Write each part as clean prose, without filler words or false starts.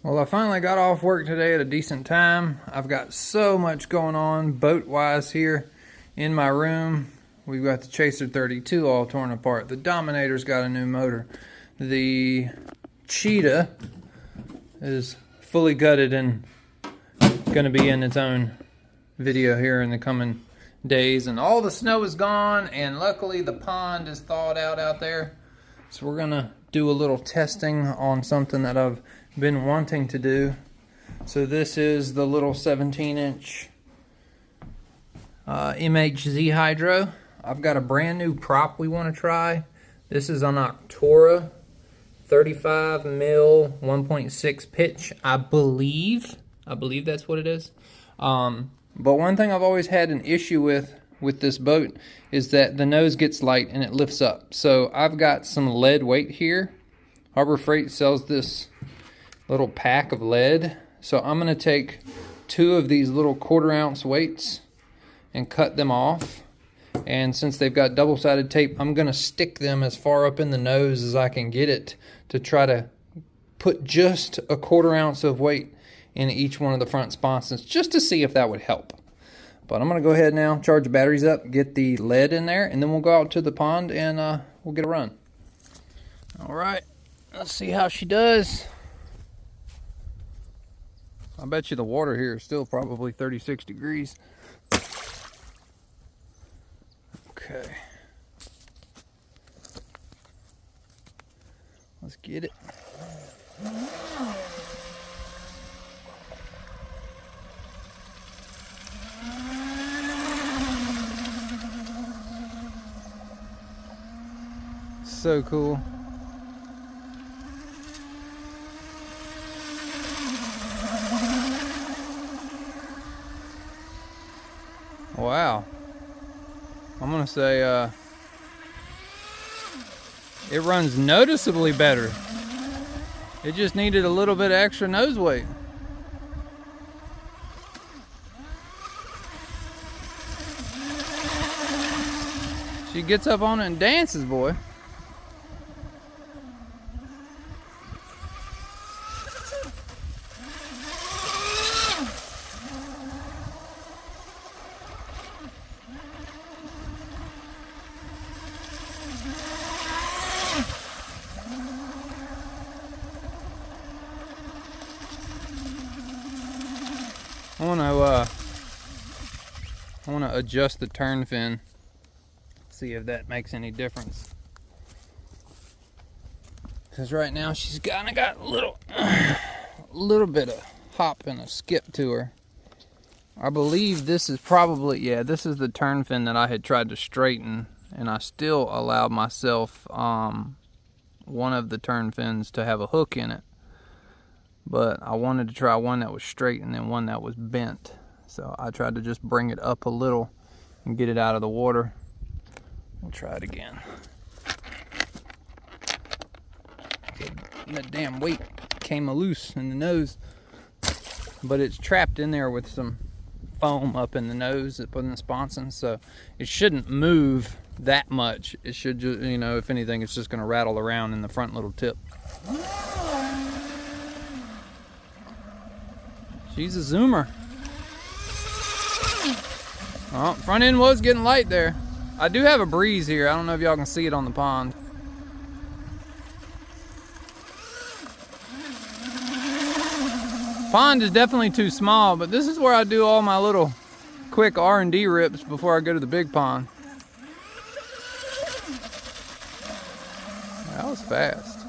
Well, I finally got off work today at a decent time. I've got so much going on boat-wise here in my room. We've got the Chaser 32 all torn apart. The Dominator's got a new motor. The Cheetah is fully gutted and going to be in its own video here in the coming days. And all the snow is gone, and luckily the pond is thawed out there. So we're going to do a little testing on something that I've been wanting to do. So this is the little 17-inch MHZ hydro. I've got a brand new prop we want to try. This is an Octura 35 mil 1.6 pitch, I believe that's what it is. But one thing I've always had an issue with this boat is that the nose gets light and it lifts up. So I've got some lead weight here. Harbor Freight sells this little pack of lead. So I'm going to take 2 of these little 1/4 ounce weights and cut them off. And since they've got double-sided tape, I'm going to stick them as far up in the nose as I can get it to try to put just a 1/4 ounce of weight in each one of the front sponsons just to see if that would help. But I'm going to go ahead now, charge the batteries up, get the lead in there, and then we'll go out to the pond and we'll get a run. All right, let's see how she does. I bet you the water here is still probably 36 degrees. Okay. Let's get it. So cool. Wow. I'm gonna say it runs noticeably better. It just needed a little bit of extra nose weight. She gets up on it and dances, boy. I want to adjust the turn fin, see if that makes any difference. Because right now she's kind of got a little bit of hop and a skip to her. I believe this is probably, yeah, this is the turn fin that I had tried to straighten, and I still allowed myself one of the turn fins to have a hook in it. But I wanted to try one that was straight and then one that was bent. So I tried to just bring it up a little and get it out of the water. We'll try it again. That damn weight came loose in the nose. But it's trapped in there with some foam up in the nose, up in the sponson. So it shouldn't move that much. It should just, you know, if anything, it's just going to rattle around in the front little tip. She's a zoomer. Oh, front end was getting light there. I do have a breeze here. I don't know if y'all can see it on the pond. Pond is definitely too small, but this is where I do all my little quick R&D rips before I go to the big pond. That was fast.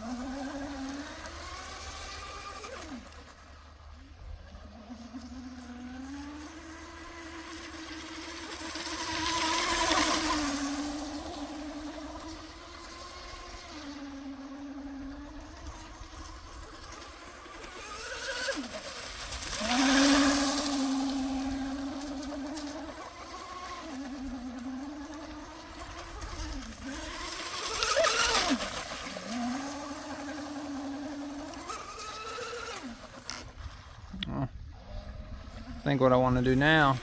I think what I want to do now.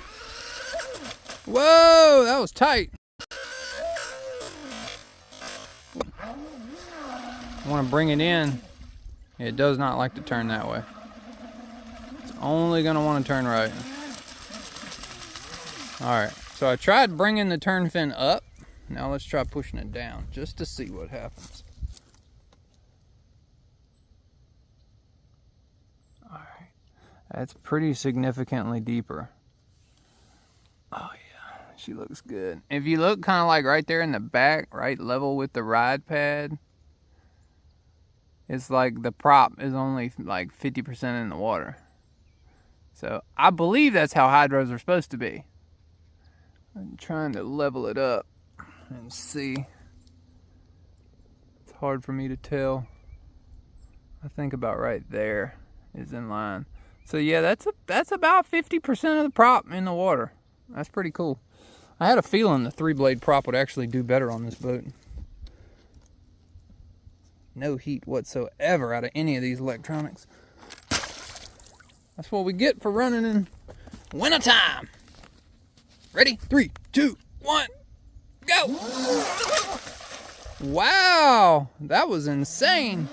Whoa, that was tight. I want to bring it in. It does not like to turn that way. Only gonna want to turn right. Alright, so I tried bringing the turn fin up. Now let's try pushing it down just to see what happens. Alright, that's pretty significantly deeper. Oh yeah, she looks good. If you look kind of like right there in the back, right level with the ride pad, it's like the prop is only like 50% in the water. So I believe that's how hydros are supposed to be. I'm trying to level it up and see. It's hard for me to tell. I think about right there is in line. So yeah, that's about 50% of the prop in the water. That's pretty cool. I had a feeling the 3-blade prop would actually do better on this boat. No heat whatsoever out of any of these electronics. That's what we get for running in wintertime. Ready? 3, 2, 1, go! Wow, that was insane.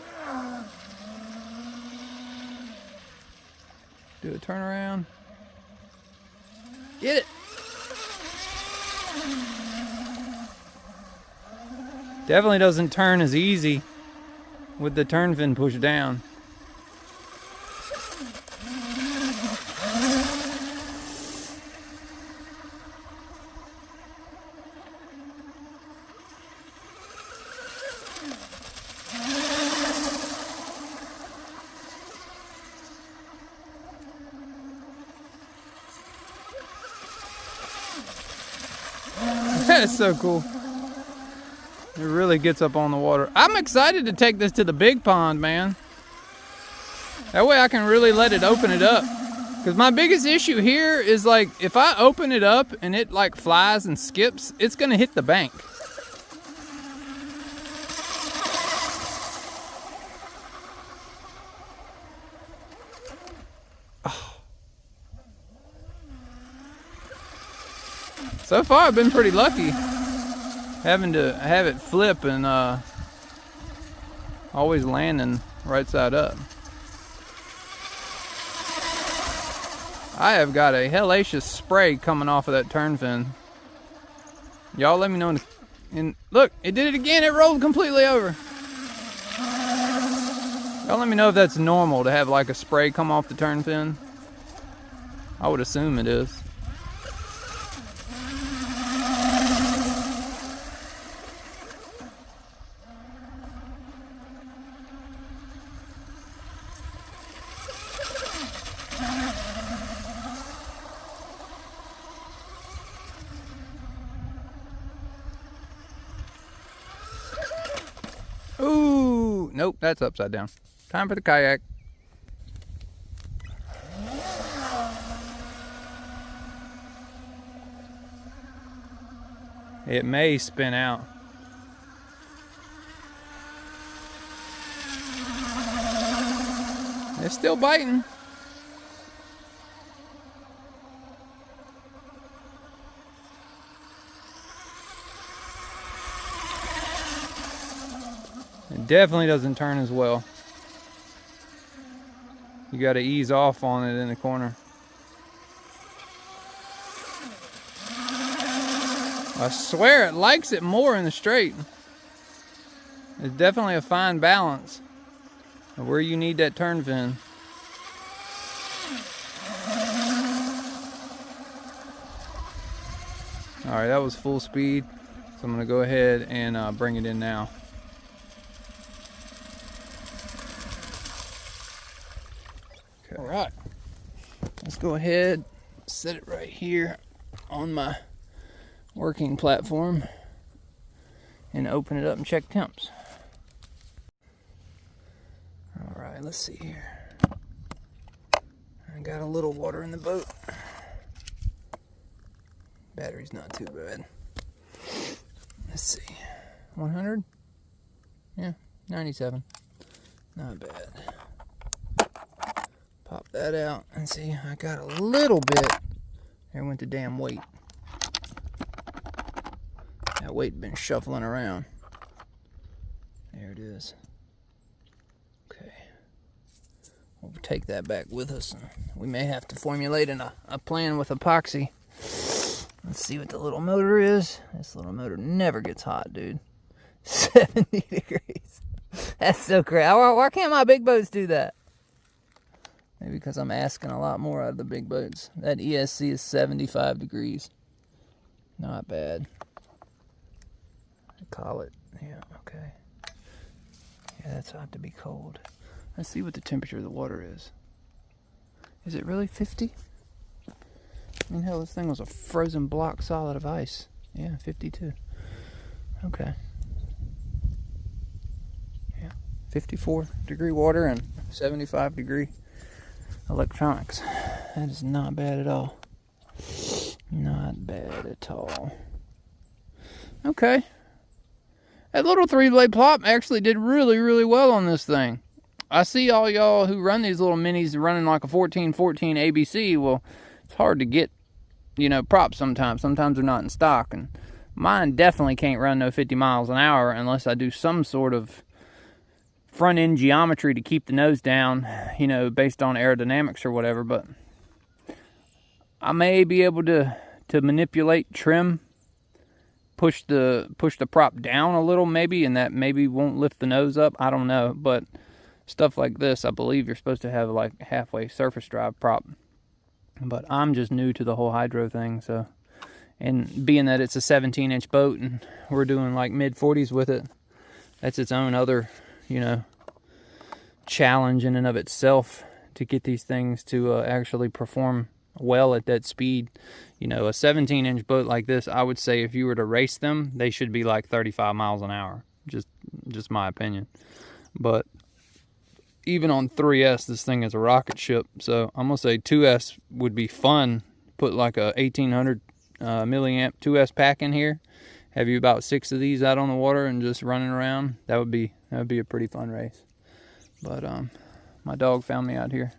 Do a turnaround. Get it. Definitely doesn't turn as easy with the turn fin pushed down. That's so cool. It really gets up on the water. I'm excited to take this to the big pond, man. That way I can really let it open it up. Because my biggest issue here is like, if I open it up and it like flies and skips, it's gonna hit the bank. Oh. So far I've been pretty lucky. Having to have it flip and always landing right side up. I have got a hellacious spray coming off of that turn fin. Y'all let me know. And look, it did it again. It rolled completely over. Y'all let me know if that's normal to have like a spray come off the turn fin. I would assume it is. Ooh, nope, that's upside down. Time for the kayak. It may spin out. It's still biting. It definitely doesn't turn as well. You got to ease off on it in the corner. I swear it likes it more in the straight. It's definitely a fine balance of where you need that turn fin. Alright, that was full speed. So I'm going to go ahead and bring it in now. Okay. Alright, let's go ahead, set it right here on my working platform and open it up and check temps. Alright, let's see here. I got a little water in the boat. Battery's not too bad. Let's see. 100? Yeah, 97. Not bad. Pop that out and see, I got a little bit. There went the damn weight. That weight been shuffling around. There it is. Okay. we'll take that back with us. We may have to formulate a plan with epoxy. Let's see what the little motor is. This little motor never gets hot, dude. 70 degrees. That's so crazy. Why can't my big boats do that? Maybe because I'm asking a lot more out of the big boats. That ESC is 75 degrees. Not bad. I call it. Yeah, okay. Yeah, that's hot to be cold. Let's see what the temperature of the water is. Is it really 50? I mean, hell, this thing was a frozen block solid of ice. Yeah, 52. Okay. Yeah, 54 degree water and 75 degree electronics. That is not bad at all. Not bad at all. Okay. That little 3-blade plop actually did really, really well on this thing. I see all y'all who run these little minis running like a 1414 ABC. Well, it's hard to get, you know, props sometimes. Sometimes they're not in stock. And mine definitely can't run no 50 miles an hour unless I do some sort of front end geometry to keep the nose down, you know, based on aerodynamics or whatever. But I may be able to manipulate, trim, push the prop down a little maybe, and that maybe won't lift the nose up. I don't know, but stuff like this, I believe you're supposed to have like halfway surface drive prop. But I'm just new to the whole hydro thing, so, and being that it's a 17-inch boat and we're doing like mid-40s with it, that's its own other, you know, challenge in and of itself to get these things to actually perform well at that speed. You know, a 17-inch boat like this, I would say if you were to race them, they should be like 35 miles an hour. Just my opinion. But even on 3S, this thing is a rocket ship. So I'm gonna say 2S would be fun. Put like a 1800 milliamp 2S pack in here. Have you about 6 of these out on the water and just running around. That would be a pretty fun race. But my dog found me out here.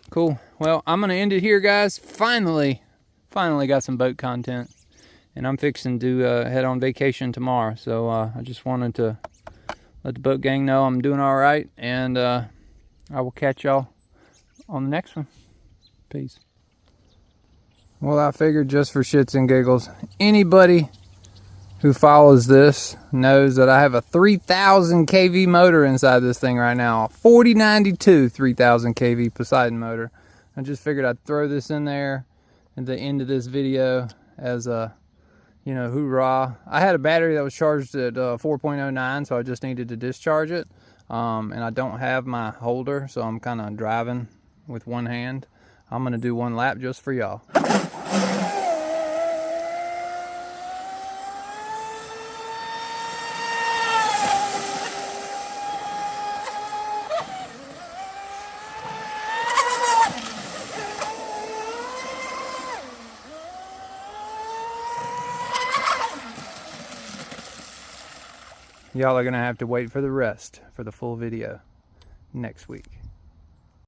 Cool. Well, I'm gonna end it here, guys. Finally got some boat content, and I'm fixing to head on vacation tomorrow. So I just wanted to let the boat gang know I'm doing all right, and I will catch y'all on the next one. Peace. Well, I figured just for shits and giggles, anybody who follows this knows that I have a 3000 kV motor inside this thing right now. A 4092 3000 kV Poseidon motor. I just figured I'd throw this in there at the end of this video as a, you know, hoorah. I had a battery that was charged at 4.09, so I just needed to discharge it. And I don't have my holder, so I'm kind of driving with one hand. I'm gonna do one lap just for y'all. Y'all are gonna have to wait for the rest for the full video next week.